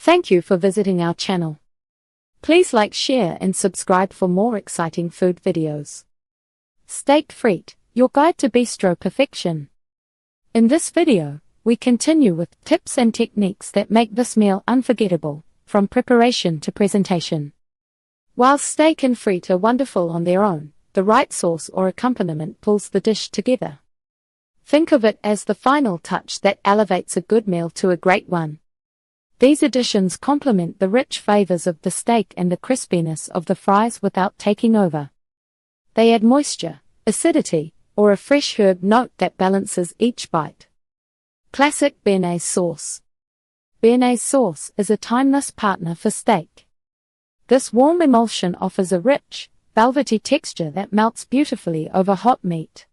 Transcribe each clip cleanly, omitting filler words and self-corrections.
Thank you for visiting our channel. Please like, share and subscribe for more exciting food videos. Steak Frites, your guide to bistro perfection. In this video, we continue with tips and techniques that make this meal unforgettable, from preparation to presentation. While steak and frites are wonderful on their own, the right sauce or accompaniment pulls the dish together. Think of it as the final touch that elevates a good meal to a great one. These additions complement the rich flavors of the steak and the crispiness of the fries without taking over. They add moisture, acidity, or a fresh herb note that balances each bite. Classic béarnaise sauce. Béarnaise sauce is a timeless partner for steak. This warm emulsion offers a rich, velvety texture that melts beautifully over hot meat.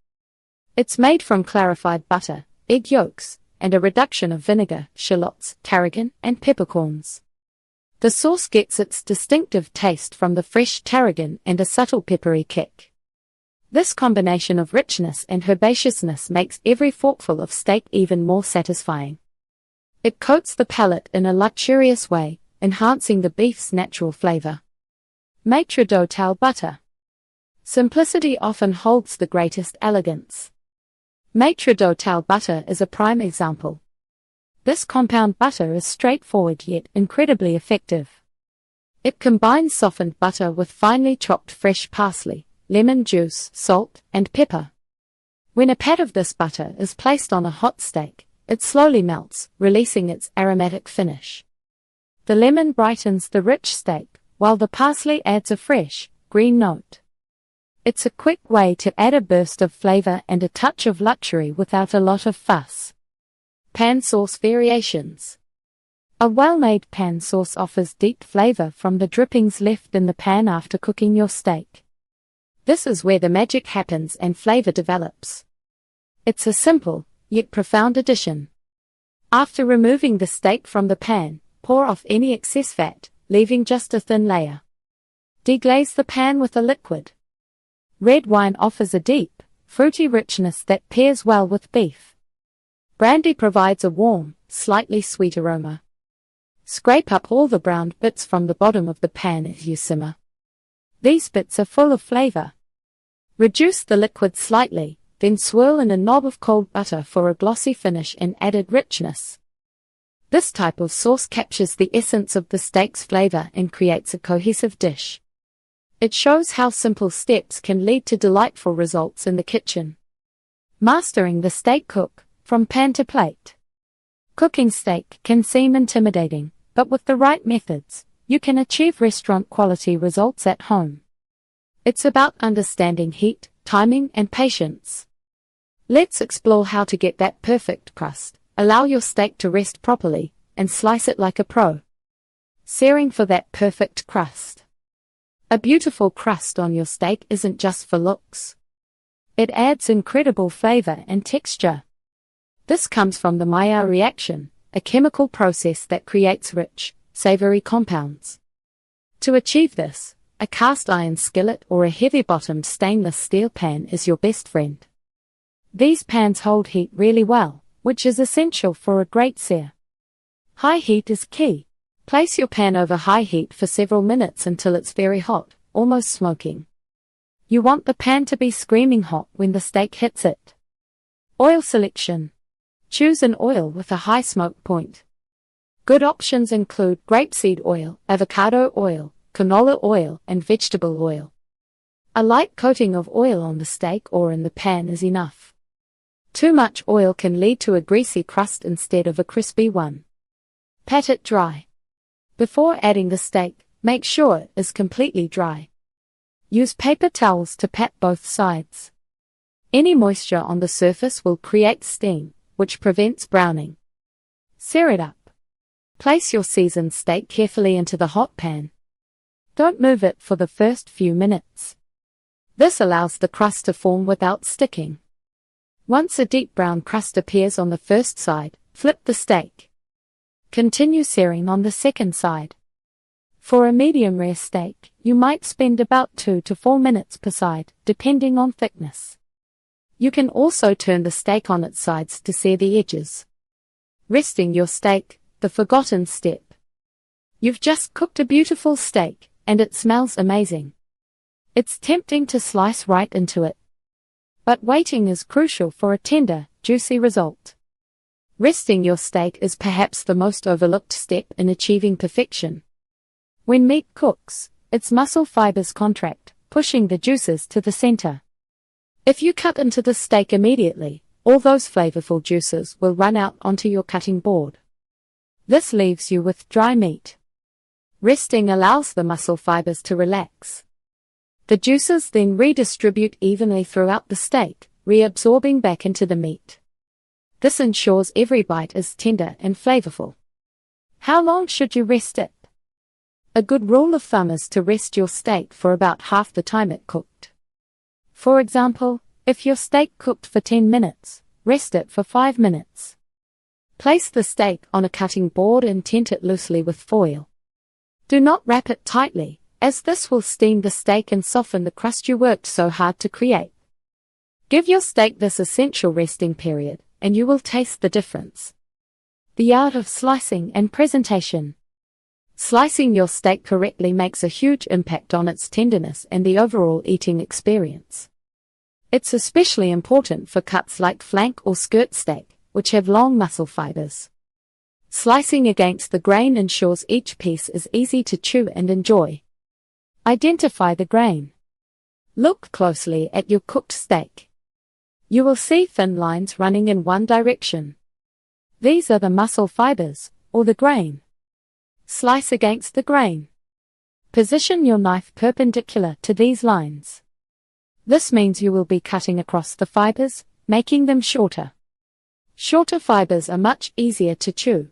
It's made from clarified butter, egg yolks, and a reduction of vinegar, shallots, tarragon, and peppercorns. The sauce gets its distinctive taste from the fresh tarragon and a subtle peppery kick. This combination of richness and herbaceousness makes every forkful of steak even more satisfying. It coats the palate in a luxurious way, enhancing the beef's natural flavor. Maître d'hôtel butter. Simplicity often holds the greatest elegance. Maître d'hôtel butter is a prime example. This compound butter is straightforward yet incredibly effective. It combines softened butter with finely chopped fresh parsley, lemon juice, salt, and pepper. When a pat of this butter is placed on a hot steak, it slowly melts, releasing its aromatic finish. The lemon brightens the rich steak, while the parsley adds a fresh, green note. It's a quick way to add a burst of flavor and a touch of luxury without a lot of fuss. Pan sauce variations. A well-made pan sauce offers deep flavor from the drippings left in the pan after cooking your steak. This is where the magic happens and flavor develops. It's a simple, yet profound addition. After removing the steak from the pan, pour off any excess fat, leaving just a thin layer. Deglaze the pan with a liquid. Red wine offers a deep, fruity richness that pairs well with beef. Brandy provides a warm, slightly sweet aroma. Scrape up all the browned bits from the bottom of the pan as you simmer. These bits are full of flavor. Reduce the liquid slightly, then swirl in a knob of cold butter for a glossy finish and added richness. This type of sauce captures the essence of the steak's flavor and creates a cohesive dish. It shows how simple steps can lead to delightful results in the kitchen. Mastering the steak cook, from pan to plate. Cooking steak can seem intimidating, but with the right methods, you can achieve restaurant-quality results at home. It's about understanding heat, timing, and patience. Let's explore how to get that perfect crust, allow your steak to rest properly, and slice it like a pro. Searing for that perfect crust. A beautiful crust on your steak isn't just for looks. It adds incredible flavor and texture. This comes from the Maillard reaction, a chemical process that creates rich, savory compounds. To achieve this, a cast iron skillet or a heavy-bottomed stainless steel pan is your best friend. These pans hold heat really well, which is essential for a great sear. High heat is key. Place your pan over high heat for several minutes until it's very hot, almost smoking. You want the pan to be screaming hot when the steak hits it. Oil selection. Choose an oil with a high smoke point. Good options include grapeseed oil, avocado oil, canola oil, and vegetable oil. A light coating of oil on the steak or in the pan is enough. Too much oil can lead to a greasy crust instead of a crispy one. Pat it dry. Before adding the steak, make sure it is completely dry. Use paper towels to pat both sides. Any moisture on the surface will create steam, which prevents browning. Sear it up. Place your seasoned steak carefully into the hot pan. Don't move it for the first few minutes. This allows the crust to form without sticking. Once a deep brown crust appears on the first side, flip the steak. Continue searing on the second side. For a medium rare steak, you might spend about 2 to 4 minutes per side, depending on thickness. You can also turn the steak on its sides to sear the edges. Resting your steak, the forgotten step. You've just cooked a beautiful steak, and it smells amazing. It's tempting to slice right into it. But waiting is crucial for a tender, juicy result. Resting your steak is perhaps the most overlooked step in achieving perfection. When meat cooks, its muscle fibers contract, pushing the juices to the center. If you cut into the steak immediately, all those flavorful juices will run out onto your cutting board. This leaves you with dry meat. Resting allows the muscle fibers to relax. The juices then redistribute evenly throughout the steak, reabsorbing back into the meat. This ensures every bite is tender and flavorful. How long should you rest it? A good rule of thumb is to rest your steak for about half the time it cooked. For example, if your steak cooked for 10 minutes, rest it for 5 minutes. Place the steak on a cutting board and tent it loosely with foil. Do not wrap it tightly, as this will steam the steak and soften the crust you worked so hard to create. Give your steak this essential resting period, and you will taste the difference. The art of slicing and presentation. Slicing your steak correctly makes a huge impact on its tenderness and the overall eating experience. It's especially important for cuts like flank or skirt steak, which have long muscle fibers. Slicing against the grain ensures each piece is easy to chew and enjoy. Identify the grain. Look closely at your cooked steak. You will see thin lines running in one direction. These are the muscle fibers, or the grain. Slice against the grain. Position your knife perpendicular to these lines. This means you will be cutting across the fibers, making them shorter. Shorter fibers are much easier to chew.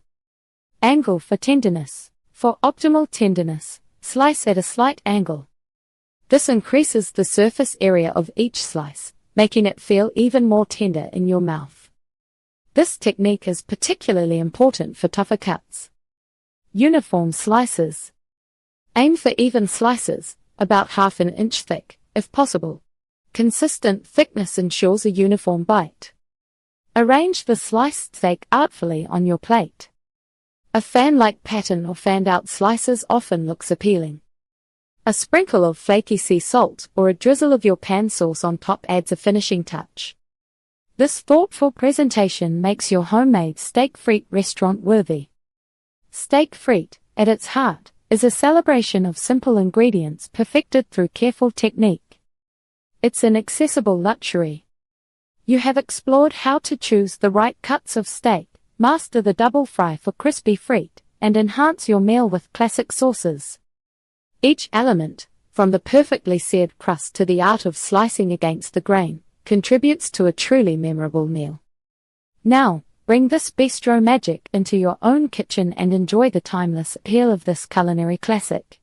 Angle for tenderness. For optimal tenderness, slice at a slight angle. This increases the surface area of each slice, making it feel even more tender in your mouth. This technique is particularly important for tougher cuts. Uniform slices. Aim for even slices, about ½ inch thick, if possible. Consistent thickness ensures a uniform bite. Arrange the sliced steak artfully on your plate. A fan-like pattern or fanned-out slices often looks appealing. A sprinkle of flaky sea salt or a drizzle of your pan sauce on top adds a finishing touch. This thoughtful presentation makes your homemade steak frite restaurant-worthy. Steak frite, at its heart, is a celebration of simple ingredients perfected through careful technique. It's an accessible luxury. You have explored how to choose the right cuts of steak, master the double fry for crispy frite, and enhance your meal with classic sauces. Each element, from the perfectly seared crust to the art of slicing against the grain, contributes to a truly memorable meal. Now, bring this bistro magic into your own kitchen and enjoy the timeless appeal of this culinary classic.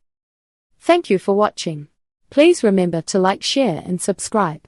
Thank you for watching. Please remember to like, share, and subscribe.